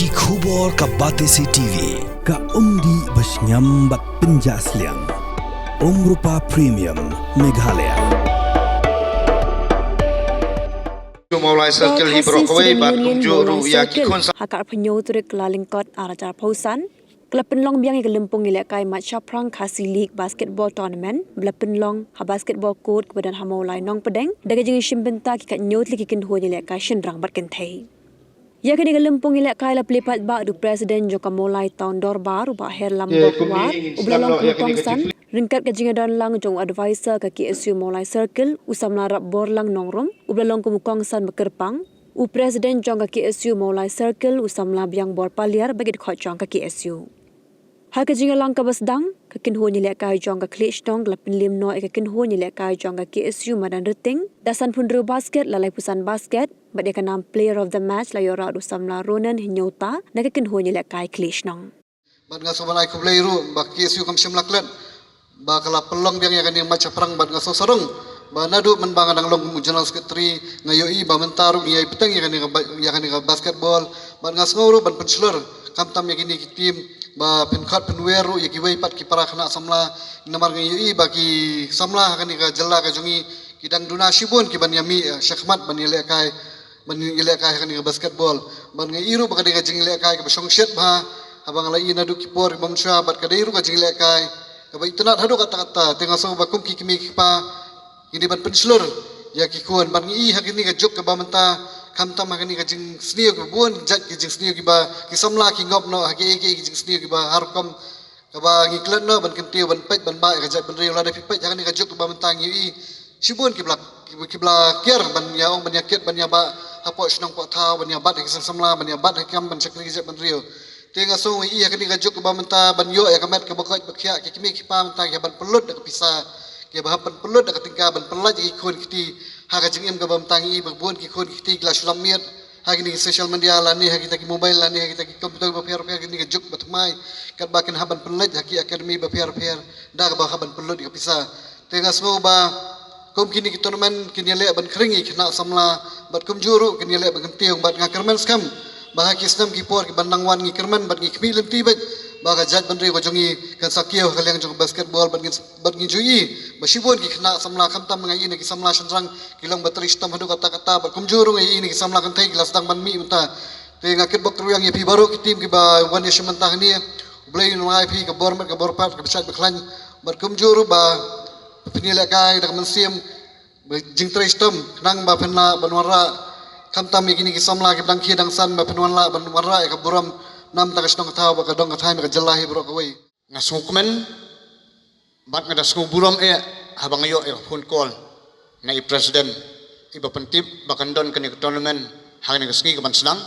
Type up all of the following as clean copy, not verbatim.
Ki khubor ka Batesi TV ka umdi basnyambat penjasliang Rupa Premium Meghalaya. Mawlai circle hi brokaway bat kumjuru ya ki khon hakar penyotrik lalingkot arajar pausan Kelapenlong Biang yang kelempung ilekai Maitshaphrang Khasi League Basketball Tournament Belapenlong ha basketball court kebadan ha Mawlai nong pedeng daga jeng shimbenta ki kat nyotli ki kinho ilekai shendrang bat kenthei ya kini kelempung ilekai la pelipat ba du presiden Joka Mawlai tahun dorbar ubah her lambok war ublalong kongsan ringkat ke jingadan lang jong advisor ke KSU Mawlai circle usam larap borlang nongrom ublalong kumukongsan bekerpang u presiden jong ke KSU Mawlai circle usam la Biang bor paliar bagi khot jong ke KSU Hal kejingalang ka Sdang ka kinho ni lekai jong ka Sdang la penlim no ka kinho ni lekai jong ka KSU madan reting dasan pundru basket lalai pusan basket bad ka nam player of the match la yora du samla Ronan hinyota na ka kinho ni lekai Sdang bad nga so balai ko bleiru ba KSU kam simlaklet ba kala pelong biang ya kan Maitshaphrang bad nga so sarung ba nadu man bangan ang long general secretary ngayoi ba mentaru iya peteng ya kan basketball bad nga ngoro ban penslur kam tam ya kini tim ba penkhat penweru ya kiwai pat ki para khana samla namar ngi ba ki samla kan ka jalla ka jungi kidang duna shibun ki ban yami shakhmat ban ile kai kan ka basketball ban ngi iru ba ka jing ile kai ka songshet ba abang lai na du ki por bamsha bat ka deiru ka jing ile kai ka ba itnat hadu kata tengah so ba kum ki kimi pa ini ban penslur ya ki kuan ban ngi hakini ka juk ka ba menta kam tam hakini ka jing sniu ka buon jat ki jing sniu ki ba ki samla ki ngop no haki ki jing sniu ki ba harkom ka ba ngi klat no ban kentiu ban pet ban ba ka jat ban riu la da pipet hakini ka juk ka ba menta ngi sibun ki blak kier ban ya ong ban yakit ban ya ba hapo snong po thau ban ya bat ki samla ban ya bat hakam ban chakri jat ban riu tengah so ngi hakini ka juk ka ba menta ban yo ya kamet ka bakot bakhya ki kimi ki pa menta ya ban pelut da pisa ki ba ban pelut da tingka ban pelaj ki khon kiti haka jingim ka bam tangi berbuan ki khon kiti kelas lamir haki ni social media lani haki taki mobile lani haki taki komputer ba pher ni ka juk batmai kat bakin haban pelaj haki academy ba pher da ka ba haban pelut ka pisa tengah so ba kom kini ki tournament kini le ban khringi khna samla bat kum juru kini le ban tiong bat ngakermen skam ba haki snam ki por ki bandang wan ngi kermen bat ngi khmi lem tibet ba ka jat ban ri ko jongi kan sakio kaliang jong basketball bat ngi jui ba shibon ki khna samla khamtam ngai ni ki samla shanrang kilang batri stam hadu kata bat kum juru ngai ni ki samla kan thai kilas dang ban mi unta te ngakit bok ruyang ye pi baru ki tim ki ba wan nation mentah ni blai no ai pi ka bor pat ka bisat baklan bat kum juru ba penilai kai dak mensiam jing tri stam nang ba penla banwara khamtam ye ki samla ki dang khi dang san ba penwala banwara ka buram nam ta kasnong thaw ba ka dong ka thai ka jalahi bro ka wei ngasukmen bat ngada sku buram habang yo phone call na i president iba pentip bakandon kani tournament hangni kasngi ka ban Sdang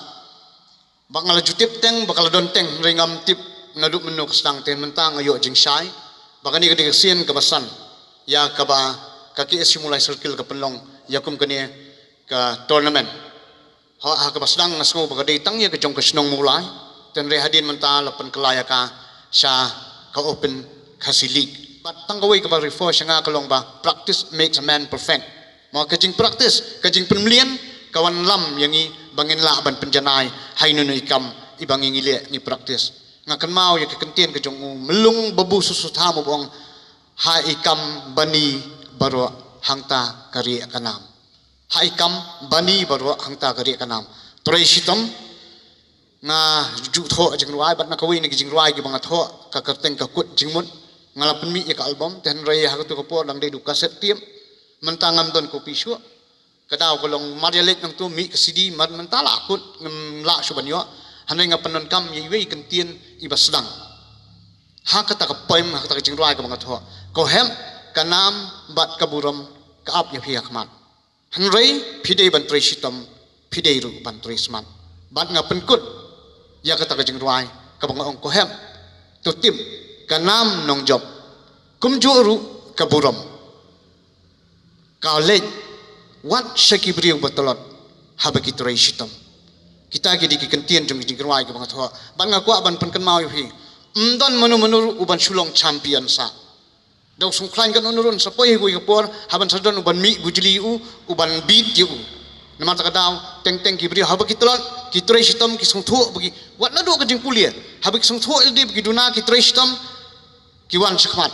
bakal jutip teng bakal don teng ringam tip ngaduk menu Sdang ten mentang ayo jing sai bakani ka sien ka basan ya ka ba ka KSU Mawlai circle ka penlong yakum kani ka tournament ha ka Sdang ngasngo baka datang ya ka jong ka snong Mawlai ten rehadin menta lapan kelaya ka sa ka open Khasi League but tanggawai ka ba refer siya nga kalong ba practice makes a man perfect mga kajing practice kajing penmelian kawan lam yang i bangin laban penjanay hay nuno ikam ibang ingili ni practice nga kan mau ya kekentien kajong melung babu susutha mo bong ha ikam bani baro hangta kari kanam ha ikam bani baro hangta kari kanam toray sitam nga ju tho jing ruai bat na kawi ni jing ruai ki bang tho ka kerteng ka kut jingmun ngalapen mi ya ka album ten rai ha tu ko po lang dei du kaset tiem mentangam don ko pisu kadaw ko long marialet nang tu mi ka CD man mentala kut ngam la subanyo hanai nga panon kam ye wei kentien iba Sdang ha ka ta ka poem ha ka ta jing ruai ka bang tho ko hem kanam bat kaburam ka ap ya phiak mat hanrai phidei ban tresitam phidei ru ban tresman bat nga penkut ya kata kajing ruai kabang ong kohem to tim kanam nong job kum juru kaburam kaulej wat shakibriu batolot habaki turai sitam kita gidi ki kentien jong kajing ruai kabang tho ban nga kwa ban penkan mau hi ndon manu uban sulong champion sa daw sungklan kan onurun sa poi gu kapor haban sadon uban mi gujli uban beat yu nama tak kadang teng ki beri haba ki tolot ki tray sistem ki song thu bagi wat na do ka jing kuliah haba ki song thu il di bagi duna ki tray sistem ki wan sakmat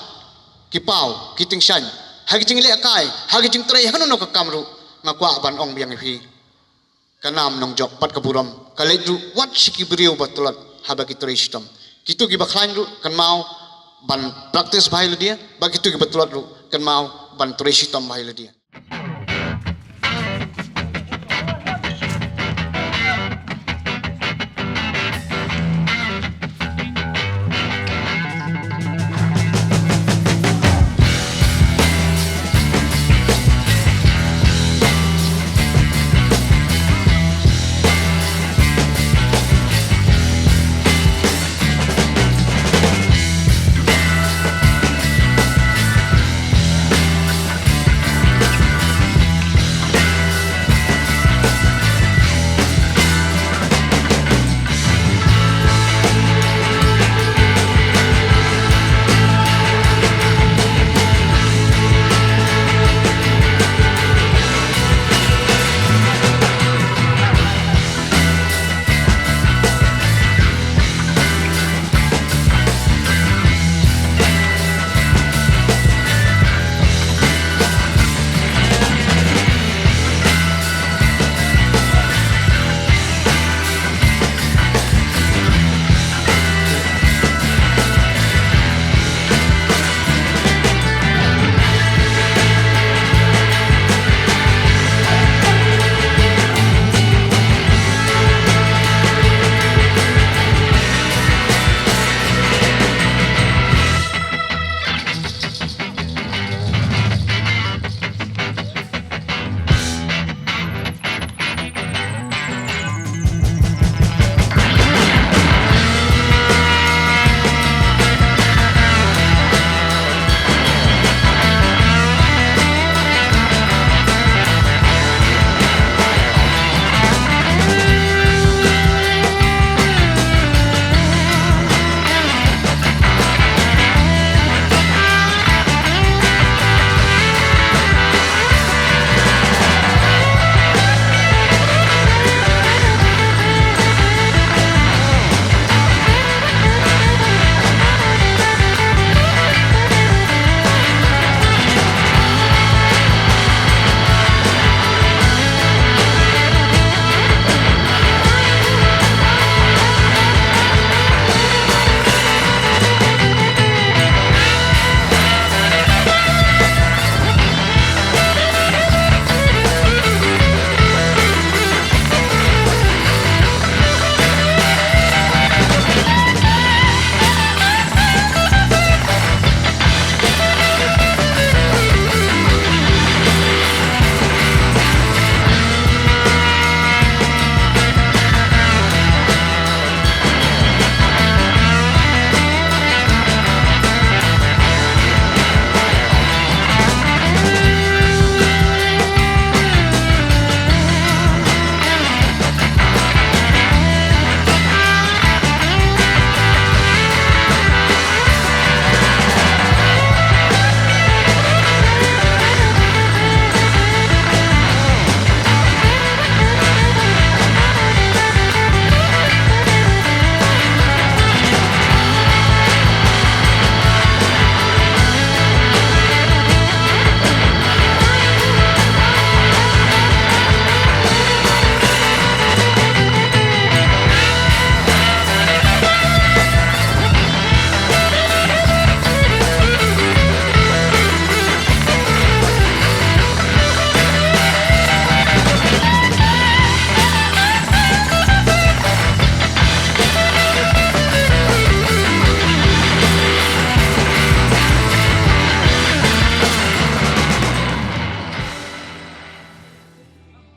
ki pau ki ting shan hagi jing le kai hagi jing tray hanu no ka kamru ngakwa ban ong biang hi kanam nong jok pat kaburam kalai du wat siki beriu batolot haba ki tray sistem kitu ki baklan ru kan mau ban praktis bahai dia bagi tu ki batolot ru kan mau ban tray sistem bahai dia